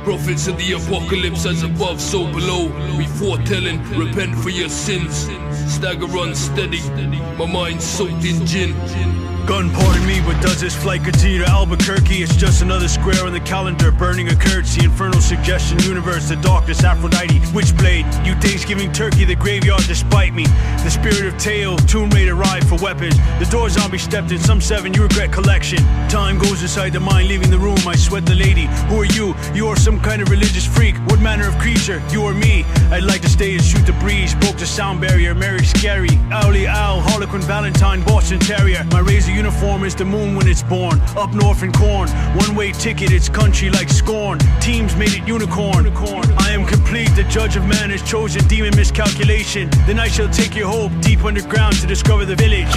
Prophets of the apocalypse, as above, so below. We foretelling, repent for your sins. Stagger unsteady, my mind's soaked in gin. Gun, pardon me, but does this flight continue to Albuquerque? It's just another square on the calendar, burning a curtsy. Infernal suggestion, universe, the darkness, Aphrodite, Witchblade, you Thanksgiving turkey, the graveyard despite me. The spirit of Teo, Tomb Raider ride for weapons. The door zombie stepped in, some 7, you regret collection. Time goes inside the mind, leaving the room, I sweat the lady. Who are you? You are some kind of religious freak. What manner of creature? You or me? I'd like to stay and shoot the breeze, broke the sound barrier, Mary Scary, Owly Owl, Harlequin Valentine, Boston Terrier. My razor uniform is the moon when it's born. Up north in corn, one-way ticket, it's country like scorn. Teams made it unicorn. I am complete, the judge of man has chosen demon miscalculation. Then I shall take your hope deep underground to discover the village.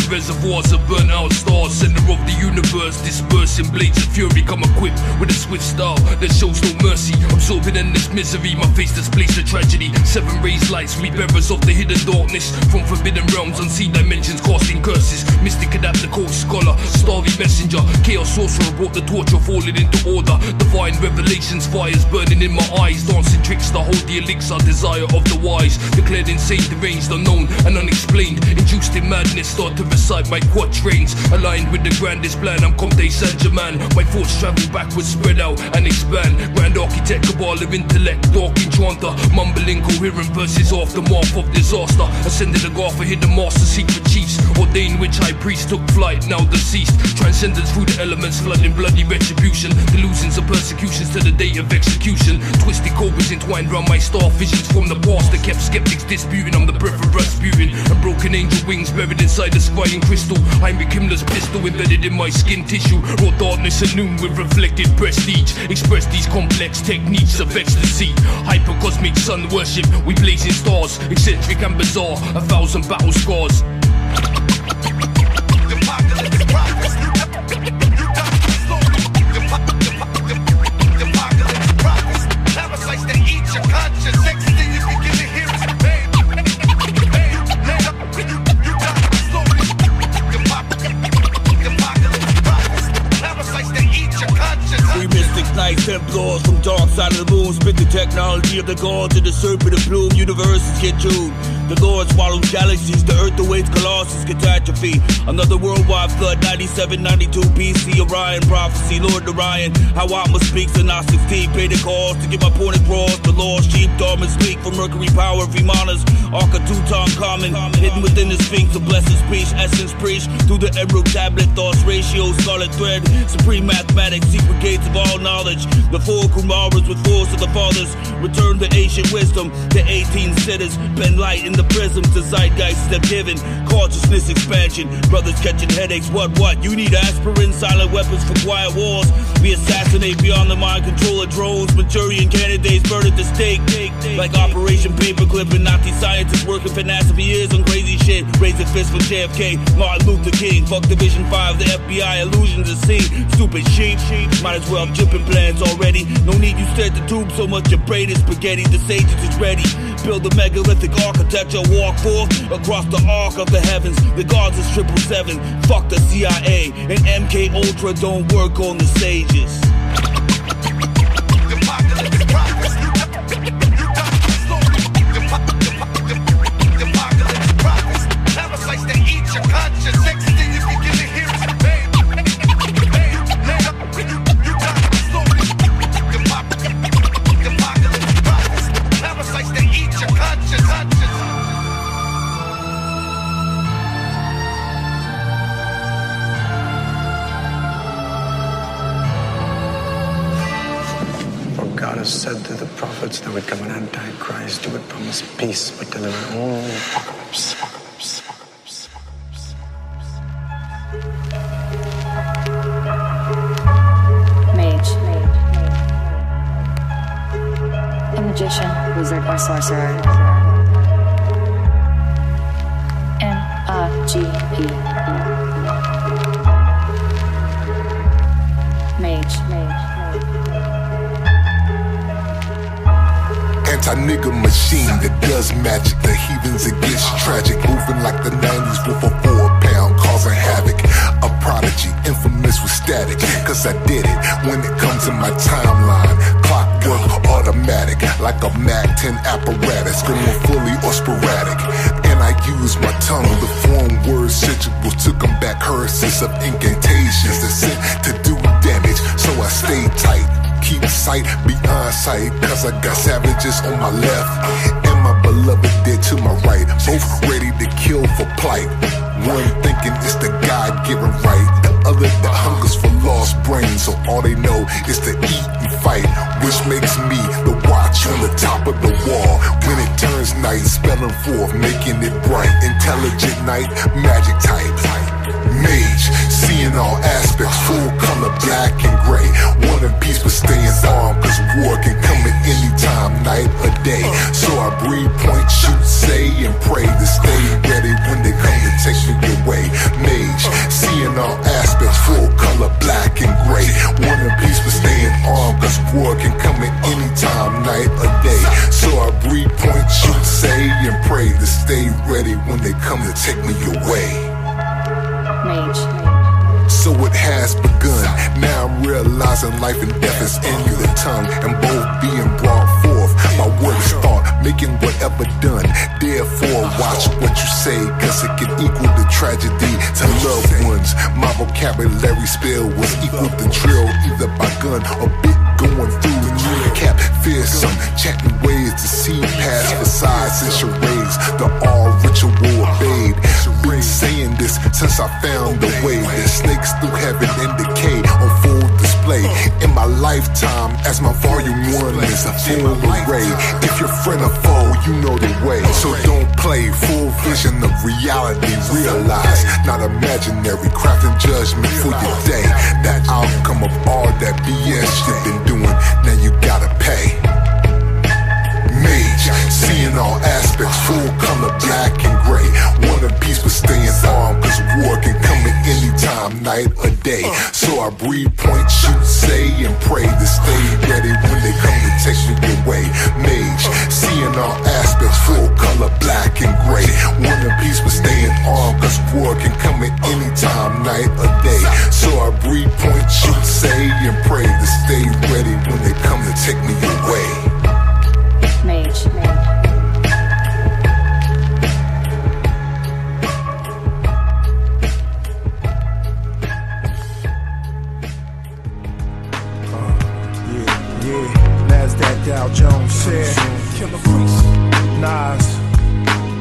Reservoirs of burnt out stars, center of the universe, dispersing blades of fury, come equipped with a swift style that shows no mercy, absorbing endless misery. My face displays the tragedy. 7 raised lights, we bearers of the hidden darkness, from forbidden realms, unseen dimensions, casting curses. Mystic adapter, coach scholar, starry messenger, chaos sorcerer, brought the torch of falling into order. Divine revelations, fires burning in my eyes, dancing trickster, hold the elixir, desire of the wise. Declared insane, deranged, unknown and unexplained, induced in madness, start to recite my quatrains, aligned with the grandest plan. I'm Comte Saint-Germain. My thoughts travel backwards, spread out and expand. Grand architect, cabal of intellect, dark enchanter, mumbling coherent verses off the mark of disaster. Ascended a god for hidden master, secret chiefs, ordained which high priest took flight, now deceased. Transcendence through the elements, flooding bloody retribution, delusions and persecutions to the day of execution. Twisted cobras entwined round my star, visions from the past that kept skeptics disputing. I'm the breath of Rasputin, and broken angel wings buried inside the scrying crystal. Heinrich Himmler's pistol embedded in my skin tissue. Raw darkness at noon with reflected prestige. Express these complex techniques of ecstasy. Hypercosmic sun worship, we blazing stars. Eccentric and bizarre, 1,000 battle scars. Templars from dark side of the moon, spit the technology of the gods in the serpent of bloom. Universes get tuned. The Lord swallows galaxies, the earth awaits colossus catastrophe. Another worldwide flood, 97, 92 BC, Orion prophecy, Lord Orion. How I must speak, the Gnostic team, pay the cost to get my point across. The lost sheep, dormant speak for Mercury power, Vimanas, Arc of Tutankhamun, hidden within the Sphinx, a blessed speech, essence preached through the emerald tablet, thoughts ratio, scarlet thread, supreme mathematics, secret gates of all knowledge. The 4 Kumaras with force of the fathers, return to ancient wisdom, the 18 sitters, pen light in the prism to zeitgeist step given, consciousness expansion, brothers catching headaches, what, you need aspirin, silent weapons for quiet wars, we assassinate beyond the mind control of drones, Manchurian candidates burned at the stake, like Operation Paperclip and Nazi scientists working for NASA for years on crazy shit, raise a fist for JFK, Martin Luther King, fuck Division 5, the FBI, illusions of scene, stupid sheep, might as well have jumping plans already, no need you stare at the tube so much your brain is spaghetti, the sages is ready, build a megalithic architecture, walk forth across the arc of the heavens, the gods is 777, fuck the CIA, and MK Ultra don't work on the sages. Said to the prophets there would come an antichrist who would promise peace but deliver only apocalypse. Mage. A magician, wizard, or sorcerer. MAGP. anti-nigga machine that does magic. The heathens, it gets tragic. Moving like the 90s with a 4-pound, causing havoc. A prodigy, infamous with static, cause I did it. When it comes to my timeline, clockwork automatic, like a Mac 10 apparatus, going fully or sporadic. And I use my tongue to form words, sigils to combat curses of incantations that's sent to do damage. So I stay tight, keep sight beyond sight, cause I got savages on my left and my beloved dead to my right, both ready to kill for plight. One thinking it's the God-given right, the other that hungers for lost brains, so all they know is to eat and fight, which makes me the watch on the top of the wall. When it turns night, spelling forth, making it bright. Intelligent night, magic type. Mage, seeing all aspects, full color, black and gray. One in peace but staying armed, cause war can come at any time, night or day. So I breathe, point, shoot, say, and pray to stay ready when they come to take me away. Mage, seeing all aspects, full color, black and gray. One in peace but staying armed, cause war can come at any time, night or day. So I breathe, point, shoot, say, and pray to stay ready when they come to take me away. Mage. So it has begun. Now I'm realizing life and death is in the tongue, and both being brought forth. My word is thought, making whatever done. Therefore, watch what you say, cause it can equal the tragedy to loved ones. My vocabulary spell was equal to drill, either by gun or bit going through the kneecap. Fearsome, chatting ways to see past facades and charades. The all ritual obeyed. Been saying this since I found the way. There's snakes through heaven and decay on full display in my lifetime, as my volume 1 is a full array. If you're friend or foe, you know the way. So don't play, full vision of reality. Realize, not imaginary, crafting judgment for your day. The outcome of all that BS you've been doing, now you gotta pay. Mage, seeing all aspects, full color, black and gray. One in peace but staying armed, cause war can come at any time, night or day. So I breathe, point, shoot, say, and pray to stay ready when they come to take me away. Mage, seeing all aspects, full color, black and gray. One in peace but staying armed, cause war can come at any time, night or day. So I breathe, point, shoot, say, and pray to stay ready when they come to take me away. Mage. Nasdaq Dow Jones said Killer Priest, Nas,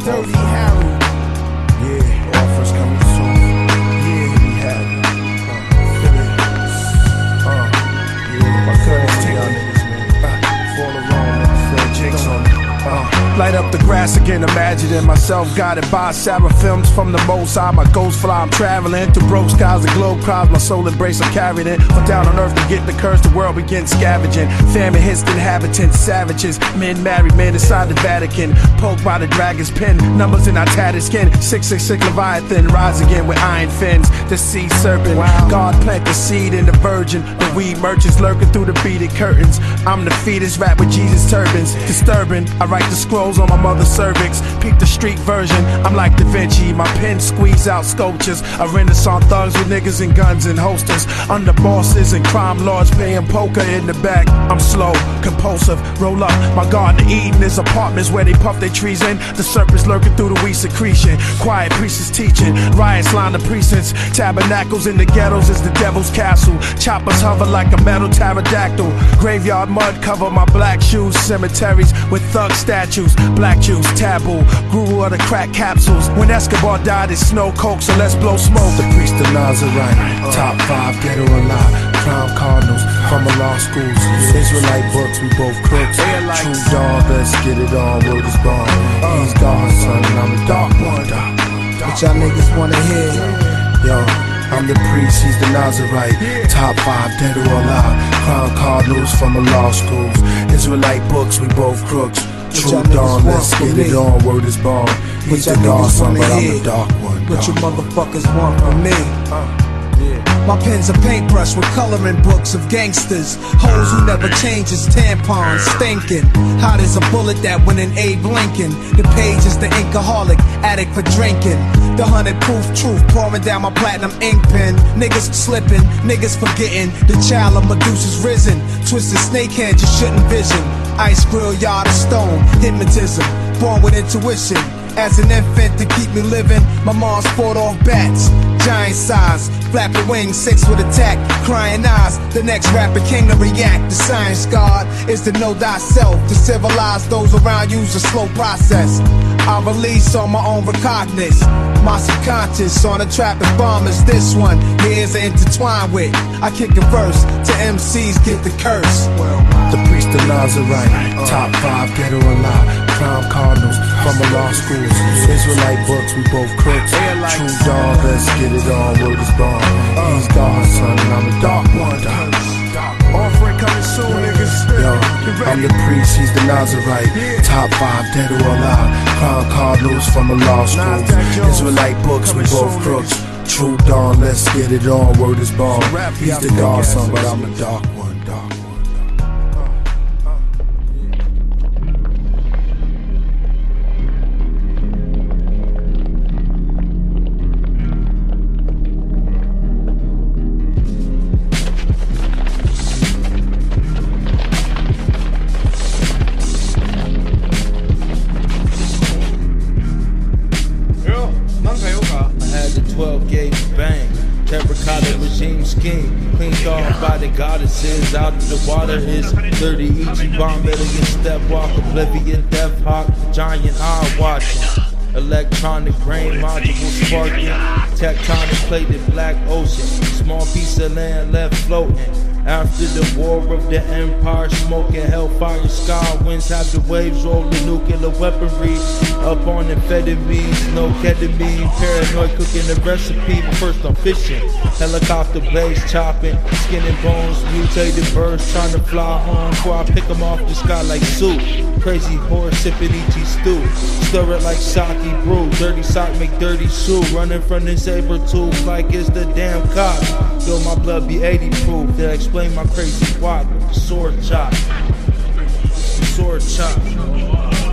Dirty Harry. Yeah, offers coming soon. Yeah, we have it. Yeah, my cousins take y'all niggas, man. Fall along, man. Fred Jakes on it. Light up the grass again, imagining myself guided by seraphims from the most high. My ghost fly, I'm traveling through broke skies, the globe clouds, my soul embrace, I'm carried in. On down on earth to get the curse, the world begins scavenging. Famine hits the inhabitants, savages, men married, men inside the Vatican, poked by the dragon's pen, numbers in our tattered skin. 666 Leviathan, rise again with iron fins. The sea serpent, God plant the seed in the virgin. The weed merchants lurking through the beaded curtains. I'm the fetus wrapped with Jesus turbans, disturbing. I write the scrolls on my mother's cervix. Peep the street version, I'm like Da Vinci. My pen squeeze out sculptures. I renaissance thugs with niggas and guns and holsters. Under bosses and crime lords playing poker in the back. I'm slow, compulsive, roll up. My garden of Eden is apartments where they puff their trees in. The serpents lurking through the weed secretion. Quiet priests teaching, riots line the precincts. Tabernacles in the ghettos is the devil's castle. Choppers hover like a metal pterodactyl. Graveyard mud cover my black shoes. Cemeteries with thug statues. Black Jews taboo, guru of the crack capsules. When Escobar died, it's snow coke, so let's blow smoke. The priest of Nazarite, top 5 dead or alive. Crime cardinals from the law schools. Israelite books, we both crooks. True dog, let's get it on, word is born. He's God's son and I'm the dark one. What y'all niggas wanna hear? Yo, I'm the priest, he's the Nazarite. Top 5 dead or alive. Crown cardinals from the law schools. Israelite books, we both crooks. True dawn, let's get it on, word is born. He's the dark son, but I'm the dark one. What you motherfuckers want from me? My pen's a paintbrush with coloring books of gangsters, hoes who never changes, tampons stinking. Hot as a bullet that went in Abe Lincoln. The page is the inkaholic, addict for drinking. The 100-proof truth pouring down my platinum ink pen. Niggas slipping, niggas forgetting. The child of Medusa's risen. Twisted snakehead you shouldn't vision. Ice grill, yard of stone, hypnotism. Born with intuition. As an infant to keep me living, my mom's fought off bats. Giant size, flapping wings, 6 with attack. Crying eyes, the next rapper king to react. The science god is to know thyself. To civilize those around you's a slow process. I release on my own recognizance. My subconscious on a trapping bombers. This one, years are intertwined with. I kick a verse to MCs get the curse. The priest of Nazarite, top 5 dead or alive. Crown cardinals from the law schools. Israelite books, we both crooks. True dog, let's get it on, word is born. He's God, son, and I'm the dark one. Offering coming soon, niggas. Yo, I'm the priest, he's the Nazarite. Top 5 dead or alive. Crown cardinals from the law schools. Israelite books, we both crooks. True dawn, let's get it on, word is born. He's the God, son, but I'm the dark one. Goddesses out of the water is 30 Ichiban, better get step walk, oblivion, death hawk, giant eye watching. Electronic brain module sparking, tectonic plated black ocean, small piece of land left floating. After the war of the empire, smoking hellfire sky winds have the waves rolling nuclear weaponry. Up on amphetamines, no ketamine, paranoid cooking the recipe. First I'm fishing, helicopter blades chopping, skin and bones, mutated birds trying to fly home before I pick them off the sky like soup. Crazy horse sipping Ichi stew, stir it like sake brew. Dirty sock make dirty shoe, running from the saber tooth like it's the damn cop. Feel my blood be 80 proof, they'll explain my crazy walk with the sword chop. Sword chop.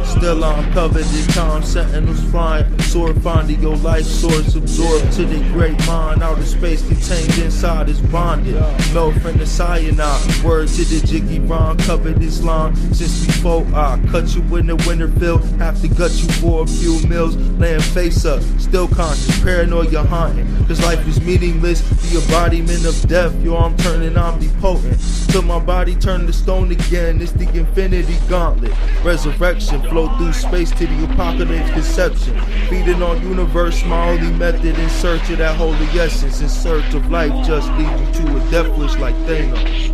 Still I'm covered in time, sentinels flying. Sword finding your life source absorbed to the great mind. Outer space contained inside is bonded. Melt from the cyanide. Word to the jiggy rhyme, covered this line. Since before I cut you in the winter field, have to gut you for a few meals. Laying face up, still conscious, paranoia haunting. Cause life is meaningless, the embodiment of death. Yo, I'm turning omnipotent. Till my body turn to stone again. It's the infinity gauntlet. Resurrection flow through space to the apocalypse conception. Feeding on universe, my only method in search of that holy essence. In search of life just leads you to a death wish like Thanos.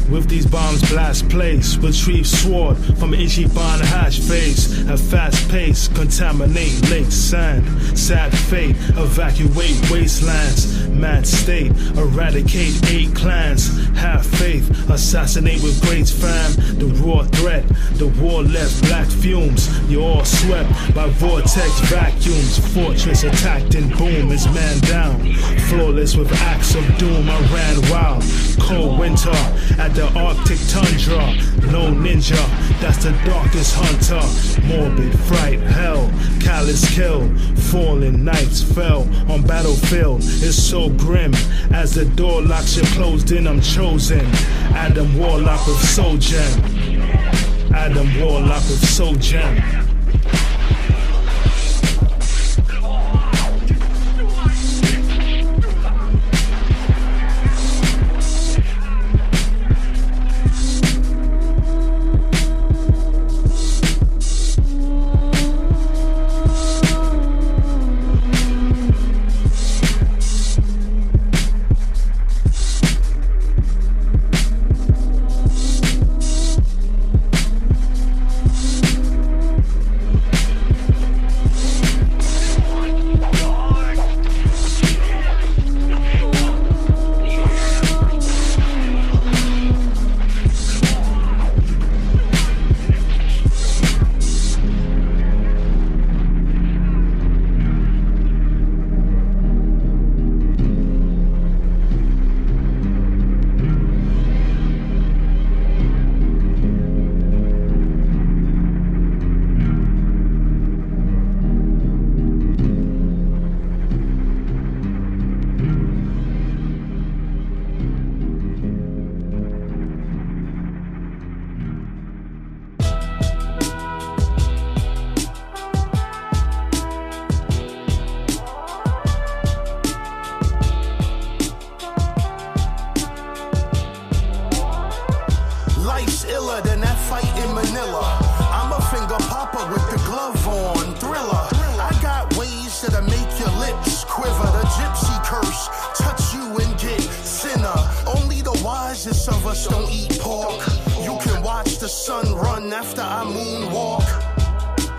With these bombs blast place, retrieve sword from Ichiban hash face. At fast pace, contaminate lake sand. Sad fate, evacuate wastelands. Mad state, eradicate 8 clans. Have faith, assassinate with great fam. The raw threat, the war left black fumes. You're all swept by vortex vacuums. Fortress attacked and boom is man down. Flawless with acts of doom, I ran wild. Cold winter at the Arctic tundra. No ninja, that's the darkest hunter. Morbid fright, hell, callous kill. Fallen knights fell on battlefield. It's so grim as the door locks you closed in. I'm chosen. Adam Warlock of Soulgem. Adam Warlock of Soulgem. sun run after I moonwalk.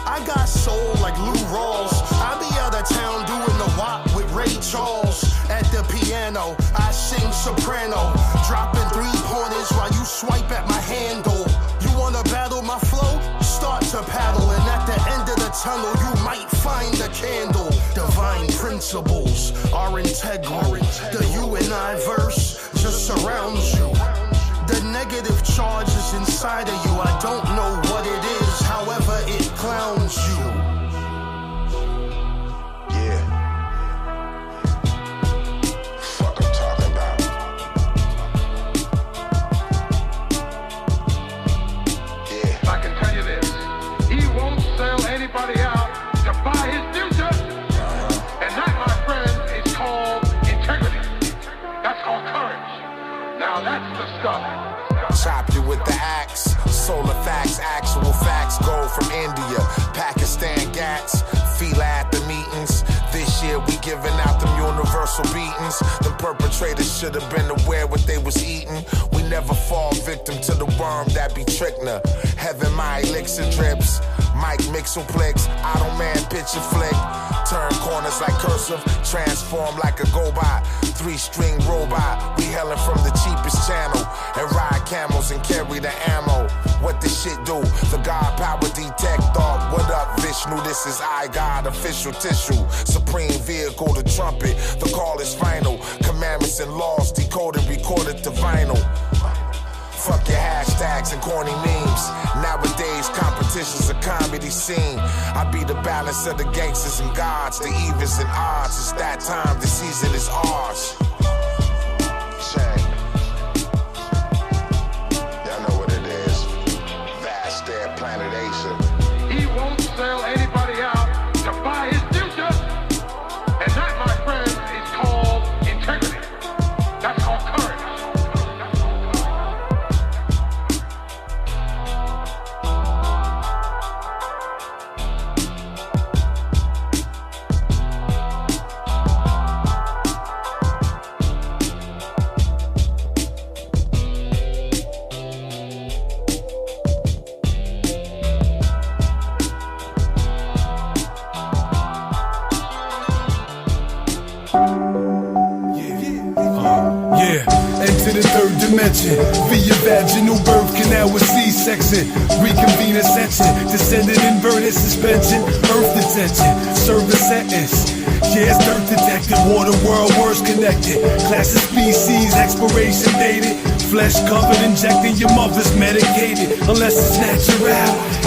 I got soul like Lou Rawls. I be out of town doing the WAP with Ray Charles. At the piano, I sing soprano, dropping 3-pointers while you swipe at my handle. You wanna battle my flow? Start to paddle, and at the end of the tunnel, you might find a candle. Divine principles are integral. The you and I verse just surrounds you. The negative charge is inside of you. I don't know what it is, however it clowns you. Yeah. Fuck I'm talking about. Yeah. I can tell you this. He won't sell anybody out to buy his future. And that, my friend, is called integrity. That's called courage. Now that's the stuff. Chop you with the axe. Solar facts, actual facts. Gold from India, Pakistan gats. Feel at the meetings. This year we giving out them universal beatings. Them perpetrators should have been aware what they was eating. We never fall victim to the worm that be trickner. Heaven my elixir drips. Mike Mixoplex, Auto Man picture flick. Turn corners like cursive, transform like a go-by. 3-string robot, we hailing from the cheapest channel. And ride camels and carry the ammo. What this shit do? The God power detect thought. What up, Vishnu? This is I God, official tissue. Supreme vehicle, the trumpet. The call is final. Commandments and laws decoded, recorded to vinyl. Fuck your hashtags and corny memes. Nowadays, competition's a comedy scene. I be the balance of the gangsters and gods, the evens and odds. It's that time, the season is ours. Check. Y'all know what it is. Vast Air, Planet Asia. He won't sell anybody out to buy his future. And that, my friend, is called integrity. That's called courage. Enter the third dimension via vaginal birth canal with C-section. Reconvene ascension, descended inverted suspension, earth detention, serve a sentence. Yeah, it's dirt detected, water world, words connected. Class of species, expiration dated. Flesh covered, injecting your mother's medicated, unless it's natural.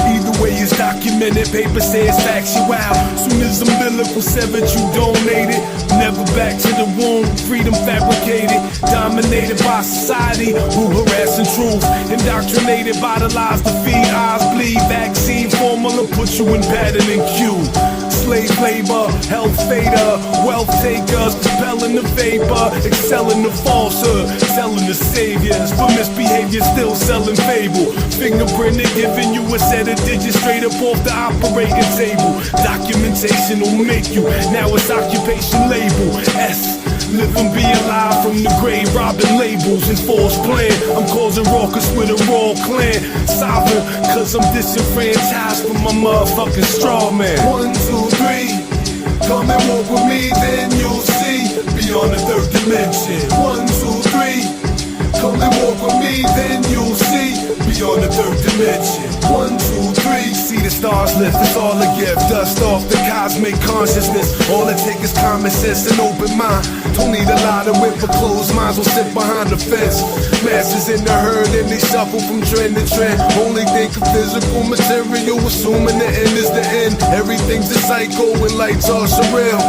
Either way it's documented, paper says factual. Soon as umbilical severed, you donated. Never back to the womb, freedom fabricated. Dominated by society, who harassing truth. Indoctrinated by the lies to feed eyes bleed. Vaccine formula put you in pattern and queue. Slave labor, health fader, wealth takers, compelling the vapor, excelling the falsehood, selling the saviors, for misbehavior still selling fable. Fingerprinted, giving you a set of digits straight up off the operating table. Documentation will make you, now it's occupation label, S. Live and be alive from the grave, robbing labels and false plan. I'm causing raucous with a raw clan. Sovereign, cause I'm disenfranchised from my motherfucking straw man. 1, 2, 3, come and walk with me, then you'll see beyond the third dimension. 1, 2, 3, come and walk with me, then you'll see beyond the third dimension. 1, 2, 3, see the stars lift, it's all a gift. Dust off the cosmic consciousness. All it takes is common sense and open mind. Don't need a lot of whip for closed minds will sit behind the fence. Masses in the herd and they shuffle from trend to trend. Only think of physical material, assuming the end is the end. Everything's a cycle and lights are surreal.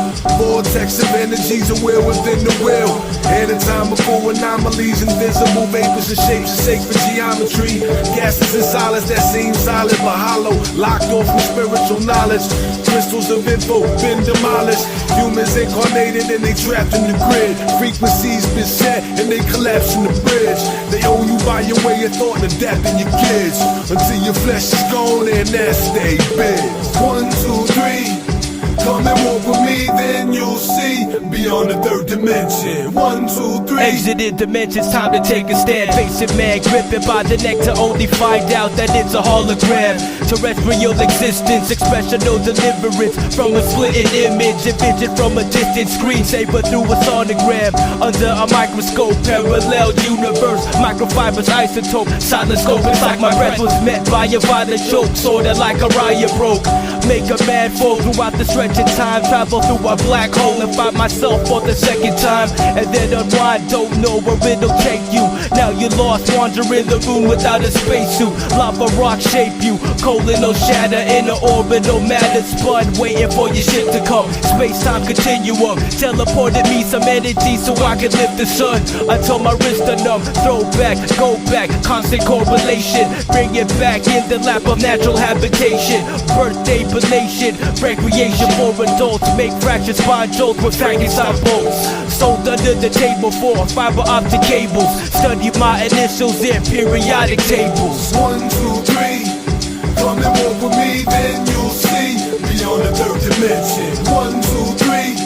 Vortex of energies are will within the will. Anatomical anomalies, invisible vapors and shapes of sacred geometry. Gases and solids that seem solid but hollow, locked off from spiritual knowledge. Crystals of info been demolished. Humans incarnated and they trapped in the grid. Frequencies been set and they collapse in the bridge. They own you by your way of thought and adapting your kids until your flesh is gone and that stay big. 1, 2, 3, Come and walk with me, then you'll see beyond the third dimension. 1, 2, 3. Exited dimensions, time to take a stand. Face it, man, gripping by the neck to only find out that it's a hologram. Terrestrial existence, expressional deliverance from a splitting image, a vision from a distant screensaver through a sonogram. Under a microscope, parallel universe, microfibers, isotope, silent scope. It's like my breath was met by a violent choke, sorta like a riot broke. Make a man fall throughout the stretch of time, travel through a black hole and find myself for the second time, and then unwind. Don't know where it'll take you. Now you're lost, wandering the moon without a spacesuit. Lava rock shape you, colon no shatter in the orbital matter spud, waiting for your ship to come. Space-time continuum teleported me some energy so I could lift the sun until my wrists are numb. Throw back, go back, constant correlation. Bring it back in the lap of natural habitation. Birthday bellation, recreation for adults. Make fractured spine jolts with Frankenstein bolts. Sold under the table for fiber optic cables. Study my initials in periodic tables. 1, 2, 3. Come and walk with me, then you'll see beyond the third dimension. 1, 2, 3.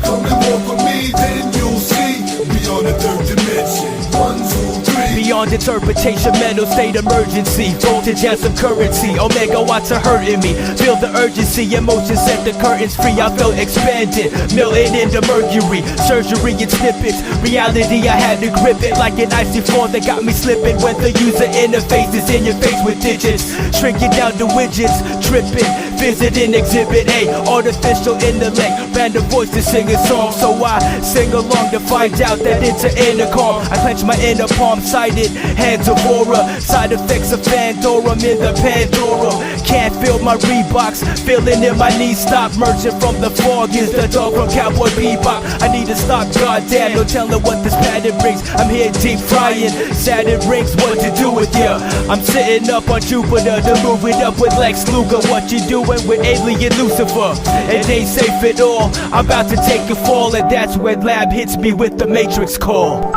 Come and walk with me, then you'll see beyond the third dimension. 1, 2, 3. Beyond interpretation, mental state emergency. Voltage has some currency, omega watts are hurting me. Feel the urgency, emotions set the curtains free. I felt expanded, melting into mercury. Surgery and snippets, reality I had to grip it. Like an icy fall that got me slipping. When the user interface is in your face with digits, shrinking down to widgets, tripping. Visiting exhibit A, artificial intellect, random voices sing a song. So I sing along to find out that it's an intercom. I clench my inner palm, sighted hands of aura. Side effects of Pandora, I'm in the Pandora. Can't feel my Reeboks, feeling in my knees stop. Merging from the fog is the dog from Cowboy Bebop. I need to stop, goddamn, no telling what this pattern brings. I'm here deep frying, Saturn rings, what to do with ya? I'm sitting up on Jupiter, to move it up with Lex Luger. What you doing with alien Lucifer? It ain't safe at all, I'm about to take a fall, and that's when lab hits me with the Matrix call.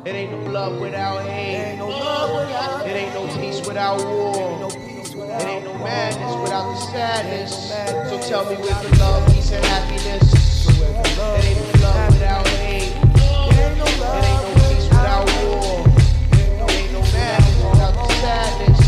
It ain't no love without hate. It ain't no peace without war. It ain't no madness without the sadness. So tell me where's the love, peace, and happiness? It ain't no love without hate. It ain't no peace without war. It ain't no madness without the sadness.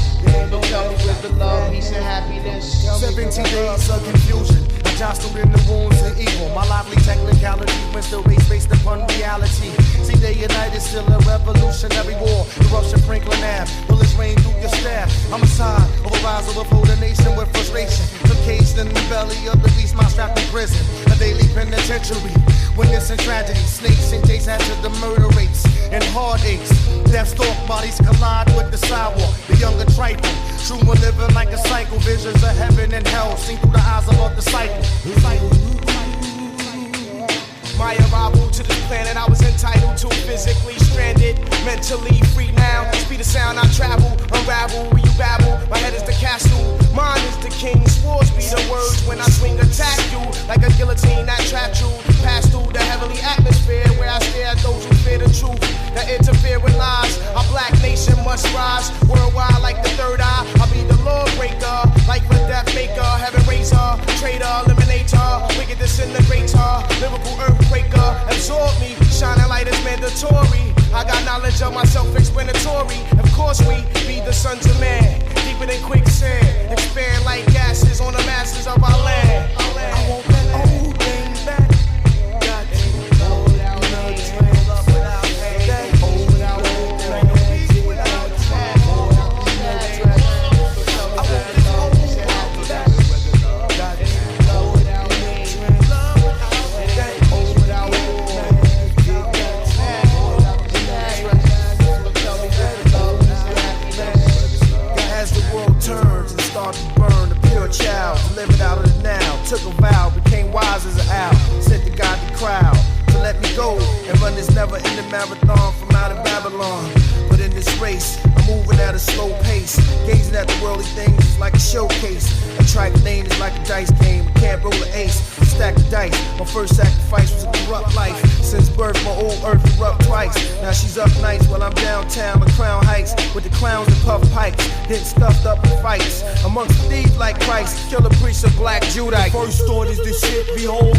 So tell me where's the love, peace, and happiness? 17 days of confusion. I jostled in the wounds of evil. My lively technicality went still based upon reality. See, day and night is still a revolutionary war. Eruption Franklin Ave, bullets rain through your staff. Homicide, overrise, overflow the nation with frustration. Encaged in the belly of the beast, my strapped in prison. A daily penitentiary, witnessing tragedy. Snakes and days after the murder rates and heartaches. Death stalk bodies collide with the sidewalk. The younger trifle, true one living like a cycle. Visions of heaven and hell seen through the eyes of a disciple. My arrival to this planet, I was entitled to. Physically stranded, mentally free now. Speed of sound, I travel, unravel, where you babble. My head is the castle, mine is the king. Swords be the words when I swing, attack you like a guillotine that trapped you. Pass through the heavenly atmosphere where I stare at those who fear the truth, that interfere with lies. Our black nation must rise worldwide like the third eye. I'll be the lawbreaker, like the death maker, heaven raiser, traitor, eliminator, wicked disintegrator, lyrical earthquaker, absorb me, shining light is mandatory. I got knowledge of my self-explanatory. Of course we be the sons of man, deeper than quicksand, expand like gases on the masses of our land. I won't let old things back. Got to hold out love without hate. Hold without peace without time. Hold out the address. I want this old back. Got to hold without hate. Love without hate. Hold without war. Hold out the address. So tell me that love is happiness. As the world turns and starts to burn, the pure child delivered out of the now. Took a vow, became wise as an owl. Said to God the crowd to let me go and run this never-ending marathon from out of Babylon. But in this race, I'm moving at a slow pace, gazing at the worldly things like a showcase. A trite name is like a dice game. Can't roll an ace, stack the dice. My first sacrifice was a corrupt life. Since birth, my old earth erupt twice. Now she's up nights while I'm downtown with Crown Heights, with the clowns and puff pipes, getting stuffed up in fights. Amongst thieves like Christ, killer priests of black Judite. First thought is this shit, behold,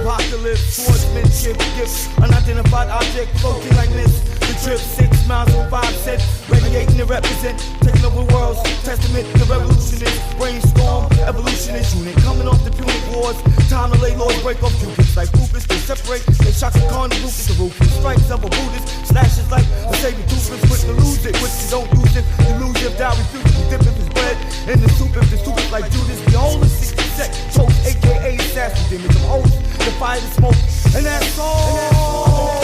apocalypse, swordsmanship, gifts, unidentified object floating like this. The trip 6 miles from 5 cents, radiating to represent, taking over worlds, testament to revolutionists, brainstorm, evolutionist unit, coming off the Punic Wars, time to lay laws, break off Cupids like lupus, they separate, they shock the corner, Lucas, the ruthless strikes of a Buddhist, slashes like a saving toothless, quick to lose it, which you don't use it, you lose your doubt, refuse to dip if it's bread, in the soup if the soup is like Judas, the only 60 sec, toast, aka assassin, demons of oaths, the fire, the smoke, and that's all.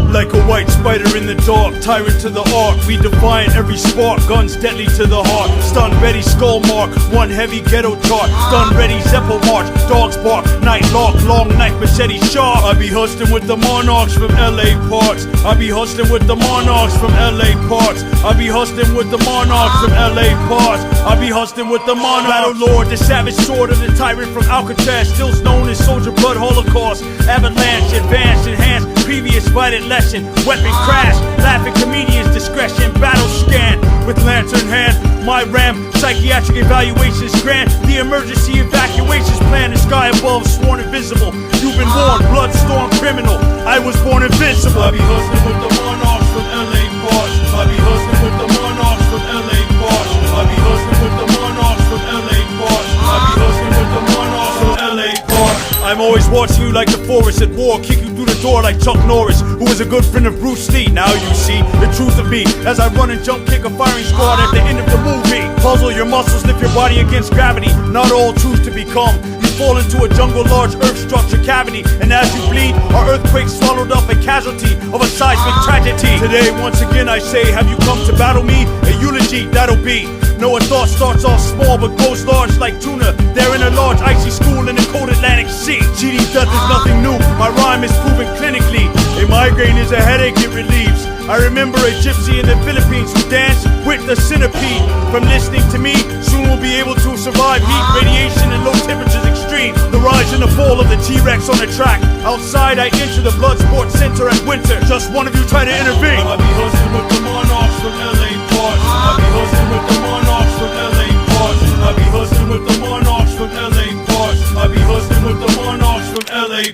Like a white spider in the dark, tyrant to the arc. We defiant every spark, guns deadly to the heart. Stun Betty skull mark, one heavy ghetto chart. Stun ready Zeppo march, dogs bark. Night lock, long knife machete sharp. I be hustling with the monarchs from LA parts. I be hustling with the monarchs from LA parts. I be hustling with the monarchs from LA parts. I be hustling with the monarch. Battle lord, the savage sword of the tyrant from Alcatraz, still known as Soldier Blood Holocaust. Avalanche, advance, enhance, previous violent lesson. Weapon crash, laughing comedians, discretion, battle scan. With lantern hand, my ram, psychiatric evaluations grant. The emergency evacuations plan, the sky above, sworn invisible. You've been warned, bloodstorm criminal. I was born invincible. I be hustling with the monarchs from LA parts. I be hustling with the monarchs from LA parts. I be hustling with the monarchs from LA parts. I be hustling with the monarchs from LA parts. I'm always watching you like the forest at war, kick you through the door like Chuck Norris, who was a good friend of Bruce Lee. Now you see the truth of me as I run and jump, kick a firing squad at the end of the movie. Puzzle your muscles, lift your body against gravity. Not all truth to become. You fall into a jungle, large earth structure cavity, and as you bleed, our earthquake swallowed up a casualty of a seismic tragedy. Today, once again, I say, have you come to battle me? A eulogy, that'll be. No, a thought starts off small but grows large like tuna. They're in a large icy school in the cold Atlantic Sea. Cheating death is nothing new, my rhyme is proven clinically. A migraine is a headache it relieves. I remember a gypsy in the Philippines who danced with the centipede. From listening to me, soon we'll be able to survive heat, radiation, and low temperatures extreme. The rise and the fall of the T-Rex on the track. Outside I enter the blood sports center at winter. Just one of you try to intervene. I be hustling with the monarchs from LA parts. I be hustling with the monarchs from LA parts. I be hustling with the monarchs from LA parts. I be hustling with the monarchs from LA.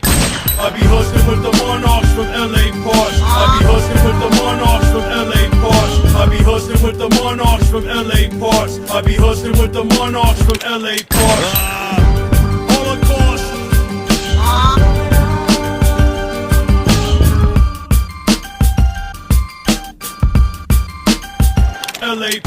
I be hustling with the monarchs from LA parts. I be hustling with the monarchs from LA parts. I be hustling with the monarchs from LA parts. I be hustling with the monarchs from LA parts. Holocaust. LA.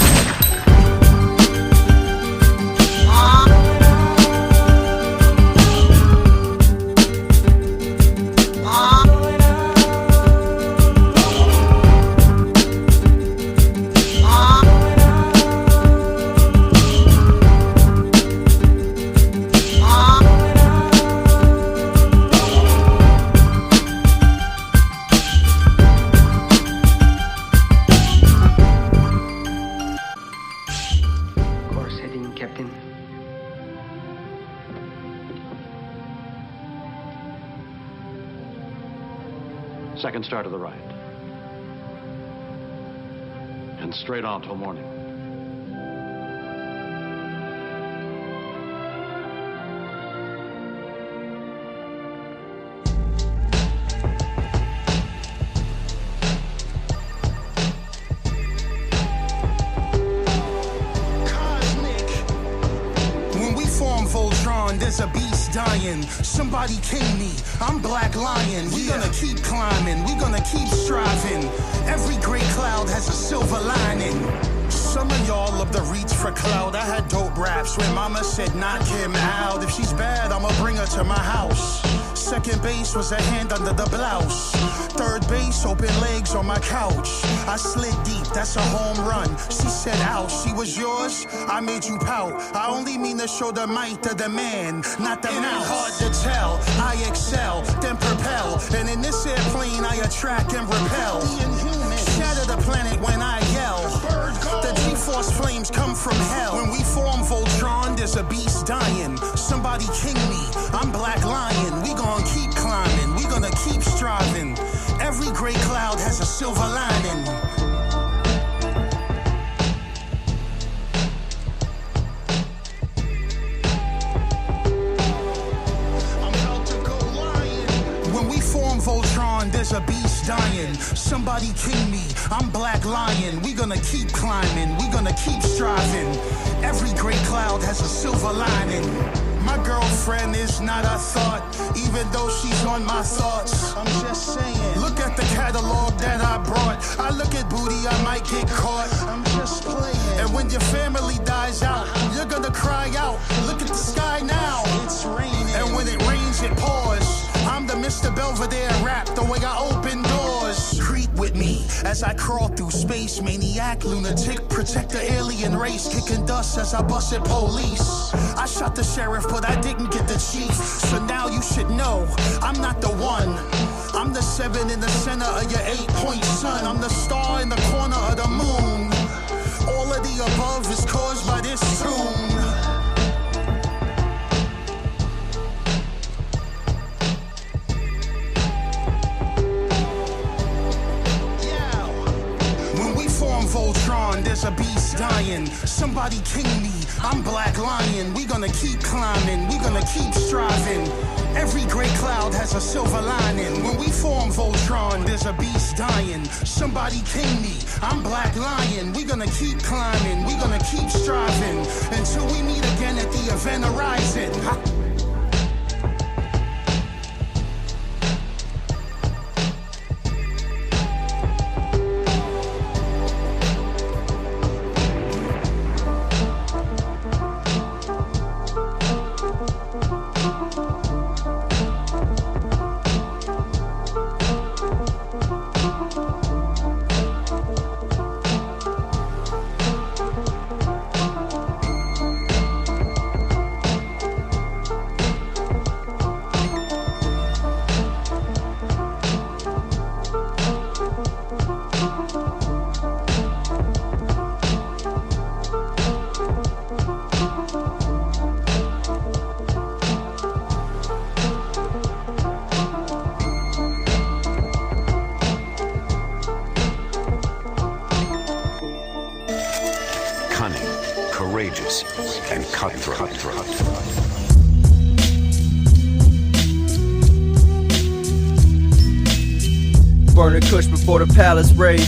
Second start of the ride. And straight on till morning. When we form Voltron, there's a beast dying. Somebody king me, I'm Black Lion. We gonna keep climbing, we gonna keep striving. Every gray cloud has a silver lining. Some of y'all love to reach for clout. I had dope raps where mama said knock him out. If she's bad, I'ma bring her to my house. Second base was a hand under the blouse. Third base, open legs on my couch. I slid deep, that's a home run. She said ouch, she was yours, I made you pout. I only mean to show the might of the man, not the mouth. Hard to tell, I excel, then propel. And in this airplane I attract and repel. Shatter the planet when I yell. The G-force flames come from hell. When we form Voltron, there's a beast dying. Somebody king me, I'm Black Lion. We gon' keep climbing, we gonna keep striving. Every gray cloud has a silver lining. I'm about to go lion. When we form Voltron, there's a beast dying. Somebody king me, I'm Black Lion. We gonna keep climbing, we gonna keep striving. Every gray cloud has a silver lining. My girlfriend is not a thought, even though she's on my thoughts. I'm just saying. Look at the catalog that I brought. I look at booty, I might get caught. I'm just playing. And when your family dies out, you're gonna cry out. Look at the sky now. It's raining. And when it rains, it pours. I'm the Mr. Belvedere rap, the way I open doors. Creep with me as I crawl through space. Maniac, lunatic, protect the alien race. Kicking dust as I busted police. I shot the sheriff, but I didn't get the chief. So now you should know, I'm not the one. I'm the 7 in the center of your 8-point sun. I'm the star in the corner of the moon. All of the above is caused by this tune. Voltron, there's a beast dying. Somebody king me, I'm Black Lion. We gonna keep climbing, we gonna keep striving. Every gray cloud has a silver lining. When we form Voltron, there's a beast dying. Somebody king me, I'm Black Lion. We gonna keep climbing, we gonna keep striving. Until we meet again at the event horizon. Courageous and cutthroat. Burning kush before the palace raid.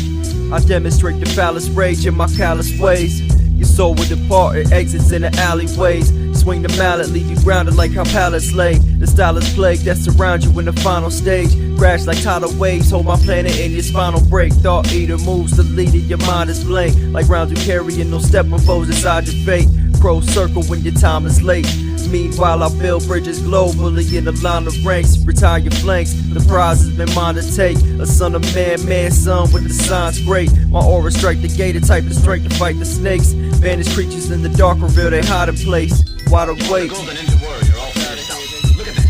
I demonstrate the phallus rage in my callous ways. Your soul will depart, it exits in the alleyways. Swing the mallet, leave you grounded like how pallets lay. The style is plague that surrounds you in the final stage. Crash like tidal waves, hold my planet in your spinal break. Thought eater moves the leader, your mind is blank. Like rounds you carrying, no stepping foes inside your fate. Crow circle when your time is late. Meanwhile, I build bridges globally in a line of ranks. Retire your flanks, the prize has been mine to take. A son of man, son with the signs great. My aura strike the gate, the type of strength to fight the snakes. Vanished creatures in the dark reveal their hiding place. Wide awake. Golden Ninja Warrior, all finished up. Look at this.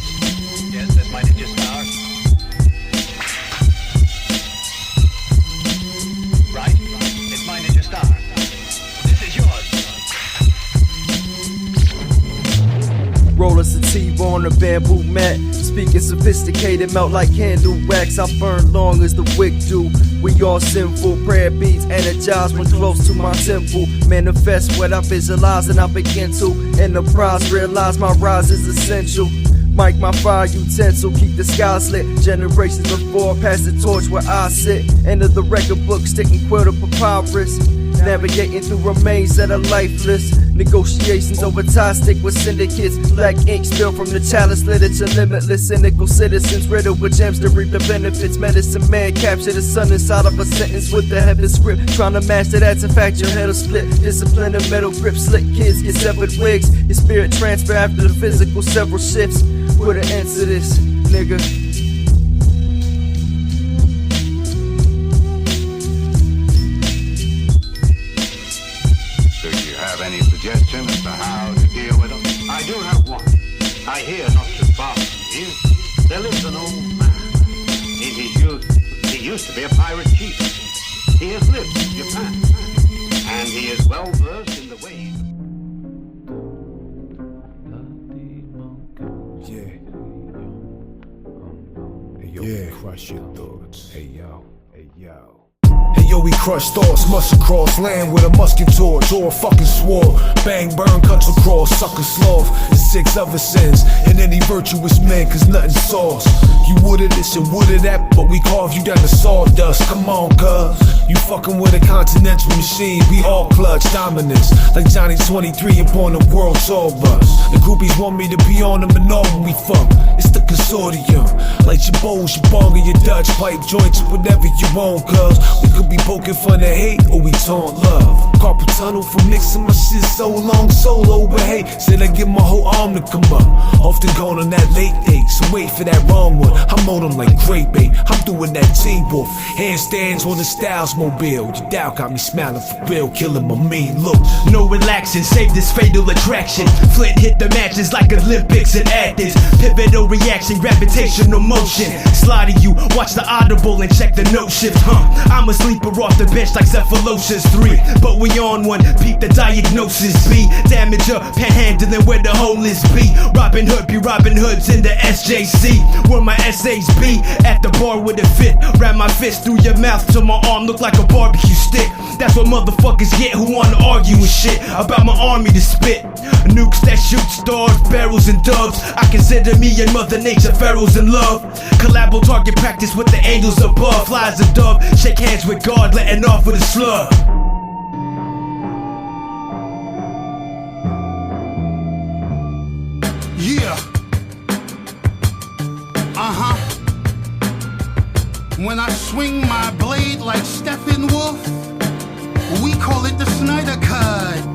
Yes, that's my ninja star. Right? It's my ninja star. This is yours. Roll a sativa on a bamboo mat. Speaking sophisticated, melt like candle wax. I burn long as the wick do. We all sinful, prayer beats energized when close to my temple. Manifest what I visualize and I begin to enterprise. Realize my rise is essential. Mic my fire utensil, keep the sky lit. Generations before, pass the torch where I sit. Enter the record book, sticking quill to papyrus. navigating through remains that are lifeless. Negotiations over ties stick with syndicates. Black ink spilled from the chalice, lit it to limitless. Cynical citizens riddled with gems to reap the benefits. Medicine man captured the sun inside of a sentence with the heaven script. Trying to master that's a fact, your head'll split. Discipline and metal grip, slick kids get severed wigs. Your spirit transfer after the physical several shifts. Put an end to this, nigga. Any suggestion as to how to deal with them? I do have one. I hear not too far from here. There lives an old man. In his youth, he used to be a pirate chief. He has lived in Japan, and he is well versed in the ways. Yeah. Hey yo, crush your thoughts. Hey yo, hey yo. Hey yo, we crush thoughts, must across land with a musket torch or a fucking sword. Bang, burn, cuts across, sucker sloth, and 6 other sins. And any virtuous man, cause nothing sauce. You would of this and would of that, but we carve you down to sawdust. Come on, cuz. You fucking with a continental machine, we all clutch dominance. Like Johnny 23 upon the world tour bus. The groupies want me to be on them and all when we fuck. It's the consortium. Like your bowls, your bong, and your Dutch pipe joints, whatever you want, cuz. We could be poking fun of hate or we taunt love. Carpal tunnel from mixing my shit so long solo, but hey, said I get my whole arm to come up. Often gone on that late date, so wait for that wrong one. I'm on them like great bait, I'm doing that Teen Wolf. Handstands on the Styles mobile. Your doubt got me smiling for real, killing my mean look. No relaxing, save this fatal attraction. Flint hit the matches like Olympics and Athens. Pivotal reaction, gravitational motion. Slide to you, watch the audible and check the note shift, I'm a sleeper off the bench like Cephalosis 3. But we on one, peep the diagnosis B. Damager, panhandling where the hole is B. Robin Hood be Robin Hoods in the SJC. Where my essays be, at the bar with a fit. Wrap my fist through your mouth till my arm look like a barbecue stick. That's what motherfuckers get who wanna argue and shit about my army to spit. Nukes that shoot stars, barrels and doves. I consider me and Mother Nature pharaohs in love. Collabo target practice with the angels above. Flies a dove, shake hands with God, letting off with a slug. Yeah. When I swing my blade like Steppenwolf, we call it the Snyder Cut.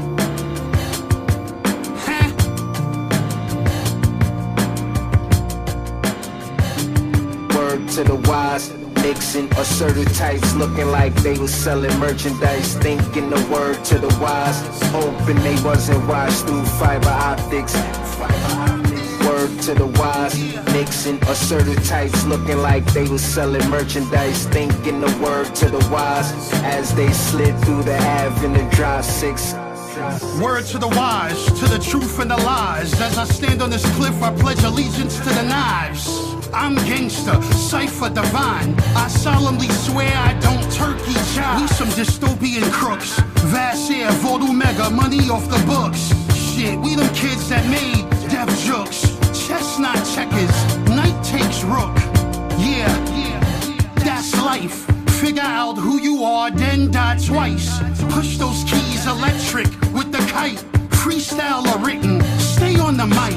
Word to the wise, mixing assertive types, looking like they was selling merchandise. Thinking the word to the wise, hoping they wasn't washed through fiber optics. Word to the wise, mixing assertive types, looking like they was selling merchandise. Thinking the word to the wise, as they slid through the Ave in the drive 6. Word to the wise, to the truth and the lies. As I stand on this cliff, I pledge allegiance to the knives. I'm gangster, cypher divine. I solemnly swear I don't turkey jive. We some dystopian crooks. Vast air, Voodoo Mega, money off the books. Shit, we them kids that made deaf jokes. Chestnut checkers, night takes rook. Yeah, that's life. Figure out who you are, then die twice. Push those keys electric with the kite. Freestyle or written, stay on the mic.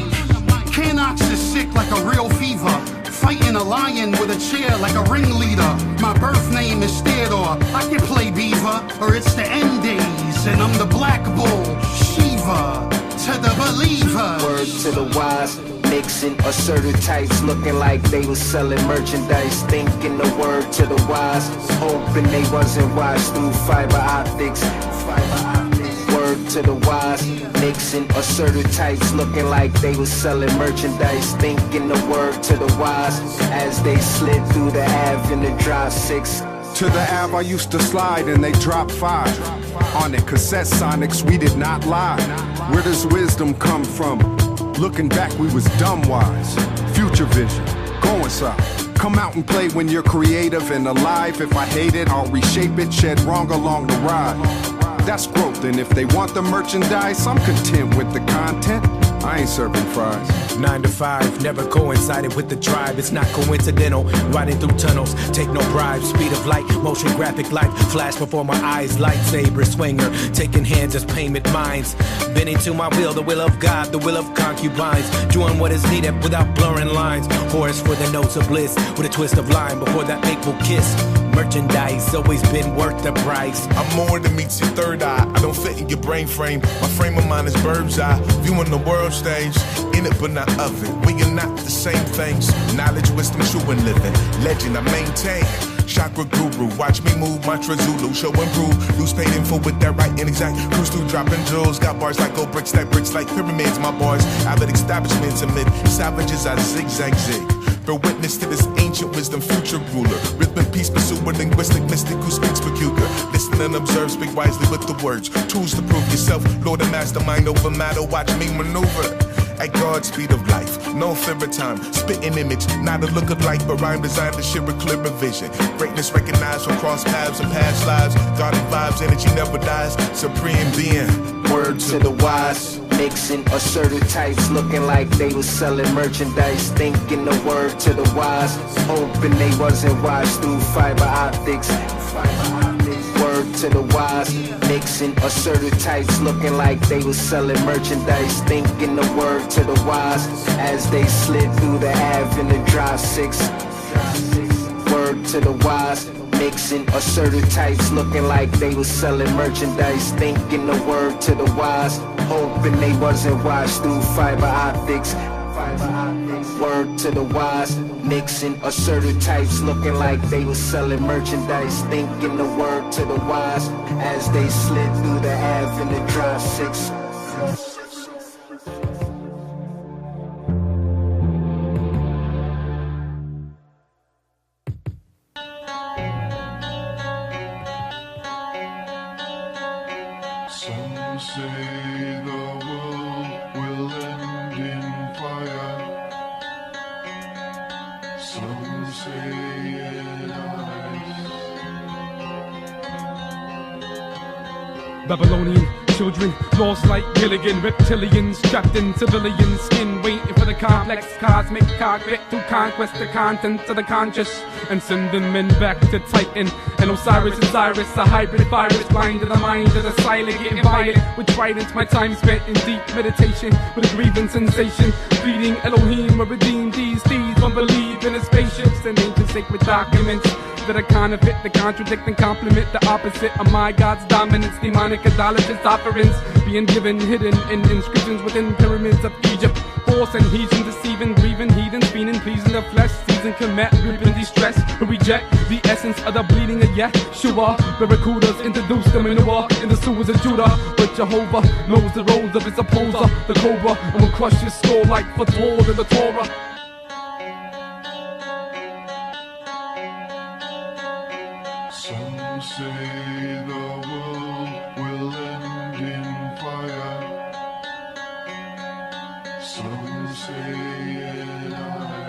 Canox is sick like a real fever. Fighting a lion with a chair like a ringleader. My birth name is Theodore. I can play Beaver, or it's the end days, and I'm the Black Bull, Shiva, to the believer. Word to the wise, mixing assertive types, looking like they was selling merchandise. Thinking the word to the wise, hoping they wasn't washed through fiber optics. Word to the wise, mixing assertive types, looking like they was selling merchandise. Thinking the word to the wise, as they slid through the Ave in the drive 6. To the Ave I used to slide and they dropped 5. On the cassette sonics we did not lie. Where does wisdom come from? Looking back we was dumb wise. Future vision, go inside. Come out and play when you're creative and alive. If I hate it, I'll reshape it, shed wrong along the ride. That's growth, and if they want the merchandise, I'm content with the content. I ain't serving fries. 9 to 5, never coincided with the tribe. It's not coincidental. Riding through tunnels, take no bribes. Speed of light, motion graphic light, flash before my eyes. Lightsaber swinger, taking hands as payment minds. Bending to my will, the will of God, the will of concubines. Doing what is needed without blurring lines. Chorus for the notes of bliss, with a twist of line before that fateful kiss. Merchandise always been worth the price. I'm more than meets your third eye. I don't fit in your brain frame. My frame of mind is bird's eye. Viewing the world stage, in it but not of it. We are not the same things. Knowledge, wisdom, true and living. Legend I maintain. Chakra guru, watch me move, mantra Zulu, show and prove. Loose paid info with that right and exact. Cruise through dropping jewels, got bars like gold bricks, stack bricks like pyramids. My bars, avid establishments amid savages, I zigzag zig. Bear witness to this ancient wisdom, future ruler. Rhythm and peace, pursue a linguistic mystic who speaks peculiar. Listen and observe, speak wisely with the words. Tools to prove yourself, Lord and mastermind over matter, watch me maneuver. At God's speed of life, no fear of time. Spitting image, not a look alike, but rhyme designed to share a clearer vision. Greatness recognized from cross paths and past lives. Godly vibes, energy never dies. Supreme being, word to the wise. Mixing assertive types, looking like they was selling merchandise. Thinking the word to the wise, hoping they wasn't wise through fiber optics. Word to the wise, mixing assertive types, looking like they was selling merchandise. Thinking the word to the wise, as they slid through the Ave in the drive 6. Word to the wise, mixing assertive types, looking like they was selling merchandise. Thinking the word to the wise, hoping they wasn't wise through fiber optics. Word to the wise, mixing assertive types, looking like they was selling merchandise. Thinking the word to the wise, as they slid through the Ave in the drive 6. Some say the world will end in fire. Some say in ice. Babylonian children, lost like Gilligan. Reptilians trapped in civilian skin, waiting for the complex cosmic cockpit to conquest the contents of the conscious and send the men back to Titan. And Osiris and Cyrus, a hybrid virus, blind to the mind of the silent, getting violent with tridents. My time spent in deep meditation with a grieving sensation, pleading Elohim will redeem these thieves from believing in spaceships and ancient sacred documents that are counterfeit, that contradict and complement the opposite of my God's dominance. Demonic idolatrous offerings being given hidden in inscriptions within pyramids of Egypt. False and heathen, deceiving, grieving, heathens, fiending, pleasing the flesh, season, commit, ripping, distress, who reject the essence of the bleeding of Yeshua. Barracudas introduce the manure in the sewers of Judah, but Jehovah knows the roles of his opposer, the cobra, and will crush his skull like Fator in the Torah. Some say the world will end in fire. Some say in ice.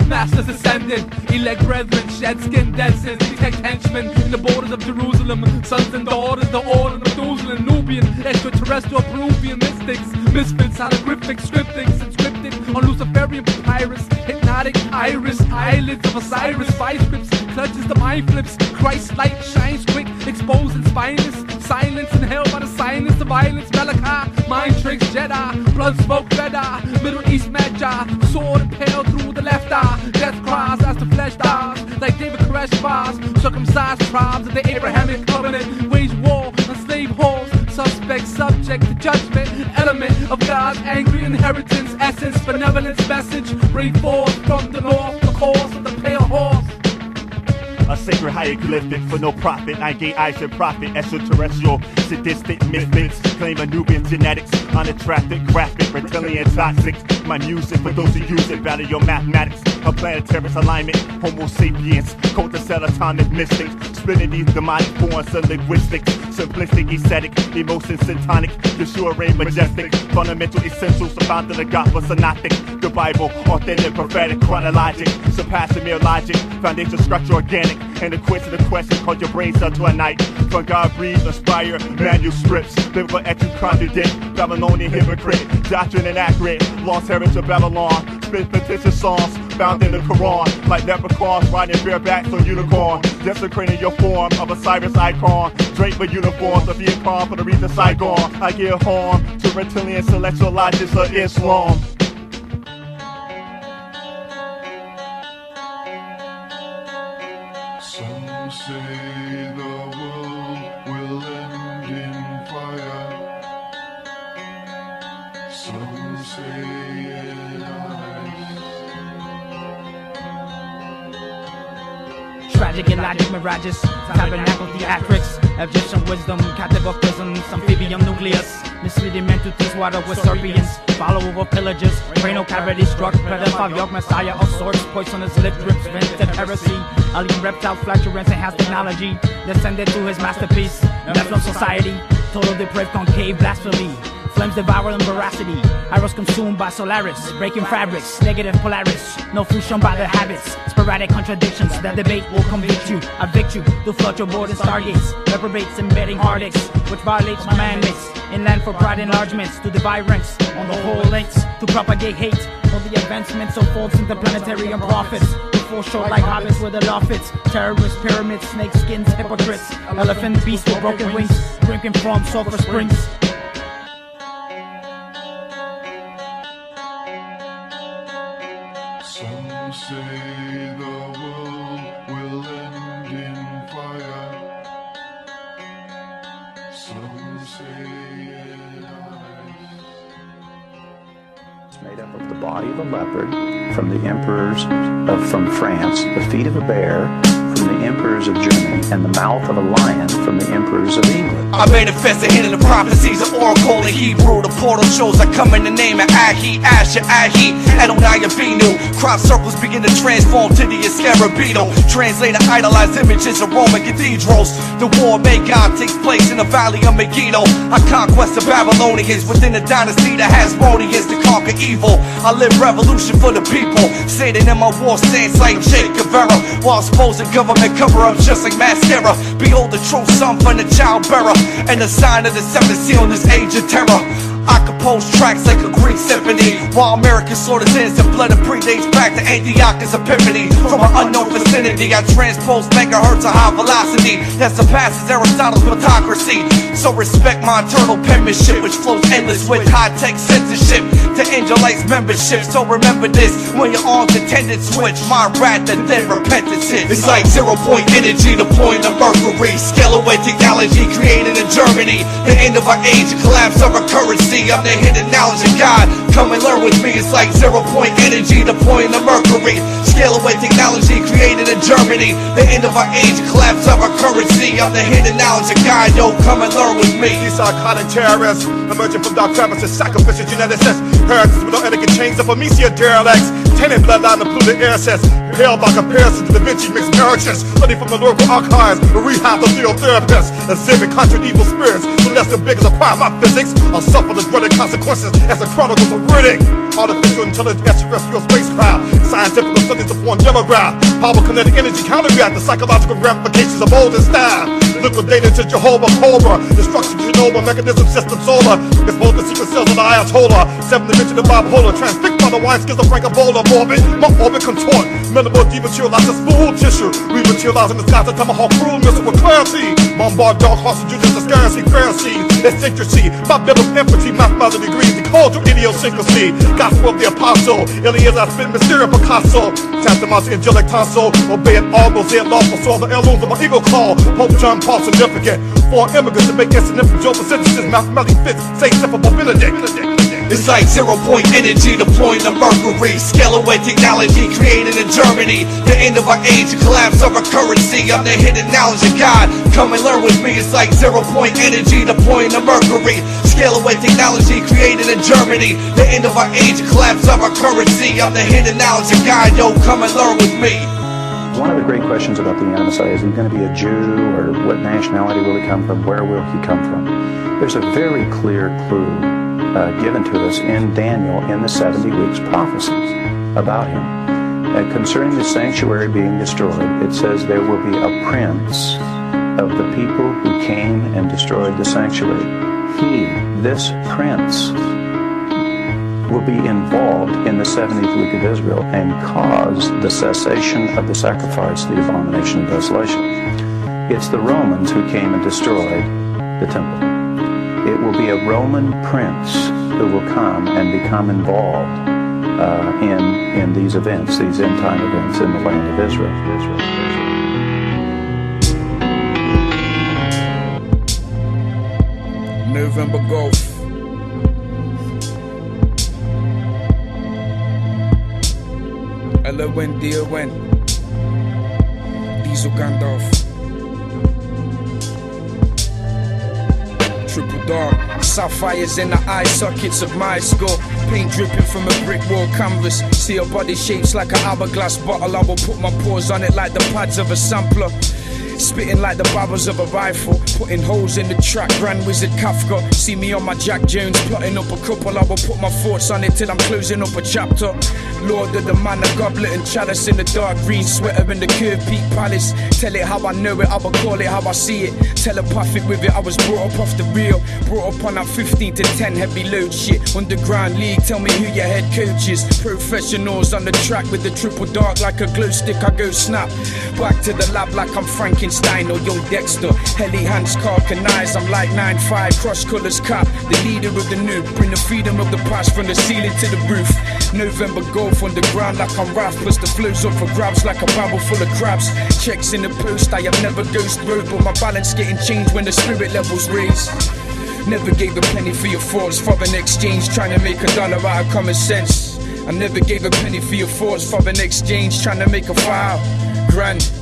Masters ascended, elect brethren, shed skin dancers, detect henchmen in the borders of Jerusalem, sons and daughters, the order of Methuselah, Nubian, extraterrestrial, Peruvian mystics, misfits, holographic, scriptics, inscripted on Luciferian papyrus, hypnotic iris, eyelids of Osiris, vice grips, clutches the mind flips, Christ light shines quick, exposing spineless, silence and hell by the silence of violence, Malachi, mind tricks, Jedi, blood smoke, red eye, Middle East magi, sword impaled through the left eye, death cries as the flesh dies, like David Koresh vibes, circumcised tribes of the Abrahamic covenant, wage war on slave halls, suspect subject to judgment, element of God's angry inheritance, essence, benevolence, message, bring forth from the north the cause of the pale horse. A sacred hieroglyphic for no profit. 9-gate eyes and profit. Extraterrestrial, sadistic misfits. Claim a Nubian genetics. Unattractive, graphic, reptilian toxics. My music for those who use it. Battle your mathematics. A planetary alignment, Homo sapiens, code the serotonin mystics, splitting these demonic forms of linguistics, simplistic, ascetic, emotion syntonic, the sure ray majestic, fundamental essentials about the gospel synoptic, the Bible, authentic, prophetic, chronologic, surpassing mere logic, foundation structure organic, and the quiz to the question called your brain cell to a night. From God breathed, inspired manuscripts, biblical etching contradict, Babylonian hypocrite, doctrine inaccurate, lost heritage of Babylon, spit fictitious songs found in the Quran, like leprechauns riding barebacks on unicorn, desecrating your form of a Cyrus icon, draped with uniforms of being calm for the reason Saigon. I give harm to reptilian celestial logics of Islam. Some say the world will end in fire. Some say in ice. Tragic and logic mirages, tabernacle theatrics, Egyptian wisdom, captive of prisons, amphibian nucleus, misleading entities, water with serpents, follower of pillagers, cranial cavity struck, pedophile yoke messiah of sorts, poisonous lip drips, vented heresy, alien reptile flatulence enhanced technology, descended to his masterpiece, Nephilim society, total depraved concave blasphemy. Flames devour in veracity. Arrows consumed by Solaris. Breaking fabrics. Negative Polaris. No food shown by their habits. Sporadic contradictions. That debate will convict you. Evict you. To flood your board and stargates. Reprobates embedding heartaches. Which violates commandments. Inland for pride enlargements. To divide ranks. On the whole lengths. To propagate hate. For the advancements of false interplanetary and prophets. To foreshore like hobbits where the law fits. Terrorists, pyramids, snake skins, hypocrites. Elephant beasts with broken wings. Drinking from sulfur springs. Some say the world will end in fire. Some say in ice. It's made up of the body of a leopard from the emperors from France, the feet of a bear from the emperors of Germany, and the mouth of a lion from the emperors of England. I manifest the hidden prophecies of Oracle in Hebrew. The portal shows I come in the name of Ahi, Asher, Ahi, Adonai, Avinu. Crop circles begin to transform to the Escarabino. Translated idolized images of Roman cathedrals. The war of Magog takes place in the valley of Megiddo. I conquest the Babylonians within the dynasty that has Hasmoneans to conquer evil. I live revolution for the people. Satan in my war stance like Che Guevara, while exposing government cover-up just like mascara. Behold the true son from the child bearer, and the sign of the seventh seal in this age of terror. I compose tracks like a Greek symphony, while American slaughtered innocent blood and predates back to Antiochus Epiphany. From an unknown vicinity, I transpose megahertz of high velocity that surpasses Aristotle's autocracy. So respect my eternal penmanship, which flows endless with high-tech censorship to Angelites membership. So remember this, when your arms intended switch, my wrath and then repentance hits. It's like 0-point energy, the point of Mercury. Scale away technology created in Germany. The end of our age, a collapse of our currency. I'm the hidden knowledge of God. Come and learn with me. It's like 0-point energy, the point of Mercury. Scale away technology created in Germany. The end of our age, a collapse of our currency. I'm the hidden knowledge of God. Yo, come and learn with me. These psychotic terrorists emerging from dark crevices, sacrificial geneticists, heretics with no etiquette chains of Amicia derelicts, tainted bloodline of polluted ancestors, pale by comparison to Da Vinci mixed marriages, study from the lyrical archives, a rehab of therapists, exhibit conjured evil spirits, so less than big as acquire my physics. I'll suffer the dreaded consequences as the chronicles of Riddick. Artificial intelligence, extraterrestrial spacecraft, scientific studies to form demograph, power kinetic energy counterreact the psychological ramifications of old and style. Liquidated to Jehovah Cobra, destruction to Genova, mechanism system solar, expose the secret cells of the Ayatollah, 7th dimension of bipolar, transfixed by the wine schizophrenic Ebola orbit, my orbit contort, minimal dematerialize as smooth tissue, rematerialize in the skies of tomahawk cruel missile with clarity, bombard dark hearts and Judas, the scurrency, Pharisees, eccentricity, my bill of infantry, mathematical degrees, the cultural idiosyncrasy, gospel of the apostle, Elias I spit mysterious Picasso, tantamount to angelic tonsil, obey it all, Mosaic lawful, so the heirlooms of my eagle call, Pope John Paul significant, for immigrants to make insignificant Job sentences, mathematically fits, say simple Benedict. It's like 0-point energy deploying the mercury. Scale away technology created in Germany. The end of our age, the collapse of our currency. I'm the hidden knowledge of God. Come and learn with me. It's like 0-point energy deploying the mercury. Scale away technology created in Germany. The end of our age, the collapse of our currency. I'm the hidden knowledge of God. Yo, come and learn with me. One of the great questions about the Anamasi, is he going to be a Jew, or what nationality will he come from, where will he come from? There's a very clear clue given to us in Daniel in the 70 weeks prophecies about him. Concerning the sanctuary being destroyed, it says there will be a prince of the people who came and destroyed the sanctuary. He, this prince, will be involved in the 70th week of Israel and cause the cessation of the sacrifice, the abomination of desolation. It's the Romans who came and destroyed the temple. It will be a Roman prince who will come and become involved in these events, these end-time events in the land of Israel. November Gulf. L-O-N, D-O-N. Diesel Gandalf. Triple dark. Sapphires in the eye sockets of my skull. Paint dripping from a brick wall canvas. See your body shapes like an hourglass bottle. I will put my paws on it like the pads of a sampler. Spitting like the barrels of a rifle. Putting holes in the track, Grand Wizard Kafka. See me on my Jack Jones, plotting up a couple. I will put my thoughts on it till I'm closing up a chapter. Lord of the man, a goblet and chalice in the dark green sweater in the curved peak palace. Tell it how I know it, I will call it how I see it. Telepathic with it, I was brought up off the reel. Brought up on that 15 to 10 heavy load shit. Underground league, tell me who your head coach is. Professionals on the track with the triple dark like a glow stick, I go snap. Back to the lab like I'm Frankenstein or young Dexter. Heli hands, cark and eyes, I'm like 9'5", cross colours cap. The leader of the new, bring the freedom of the past from the ceiling to the roof. November Gulf on the ground like I'm Raph, plus the flows up for grabs like a barrel full of crabs. Checks in the post, I have never ghost road, but my balance getting changed when the spirit levels raise. Never gave a penny for your thoughts, for an exchange, trying to make $1 out of common sense. I never gave a penny for your thoughts, for an exchange, trying to make a $5,000.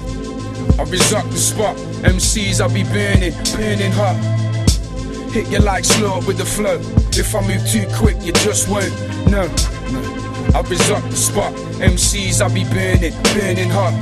I resort the spot, MCs I'll be burning hot. Hit you like slow with the flow. If I move too quick, you just won't. No. I resort the spot, MCs I'll be burning hot.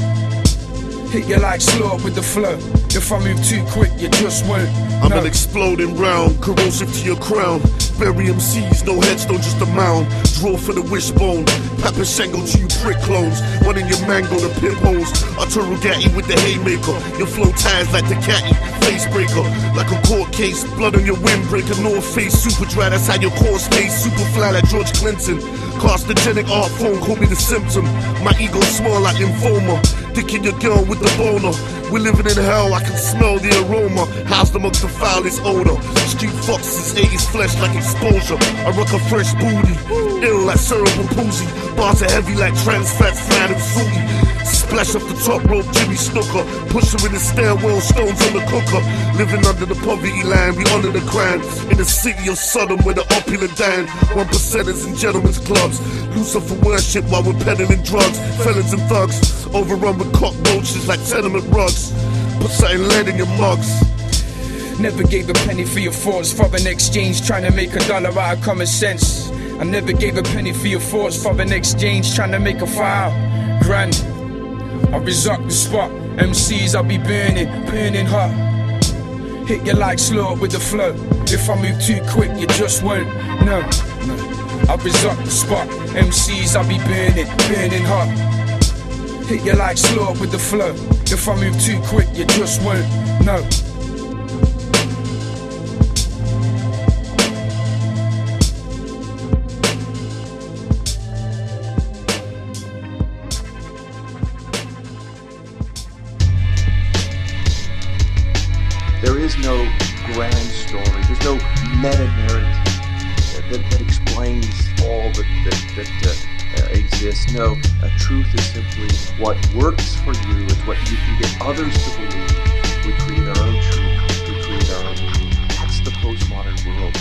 Hit you like slow with the flow. If I move too quick, you just won't. I'm an exploding round, corrosive to your crown. Bury MCs, no headstone, just a mound. Draw for the wishbone, Papa Shango to you prick clones. One in your mango, the pimp holes. Arturo Gatti with the haymaker. Your flow ties like the catty, face breaker. Like a court case, blood on your windbreaker. North face, super dry, that's how your core stays. Super fly like George Clinton. Carcinogenic art form, call me the symptom. My ego small like lymphoma. Dicking your girl with the boner. We're living in hell, I can smell the aroma. Housed amongst the foulest odor. Street foxes, 80s flesh like exposure. I rock a fresh booty, ill like cerebral palsy. Bars are heavy like trans fats, flat and fruity. Splash off the top rope, Jimmy Snooker. Push her in the stairwell, stones on the cooker. Living under the poverty line, we under the crime. In the city of Sodom where the opulent dine. 1%ers and gentlemen's clubs. Lucifer worship while we're peddling drugs. Felons and thugs, overrun with cockroaches like tenement rugs. Put something lead in your mugs. Never gave a penny for your thoughts, for an exchange, trying to make $1 out of common sense. I never gave a penny for your thoughts, for an exchange, trying to make a $5,000. I resort the spot, MCs I'll be burning hot. Hit you like slow with the flow. If I move too quick, you just won't. No. I resort the spot, MCs I'll be burning hot. Hit you like slow with the flow. If I move too quick, you just won't. No. There is no grand story. There's no meta-narrative that explains all that exists. No, truth is simply what works for you is what you can get others to believe. We create our own truth. We create our own. That's the postmodern world.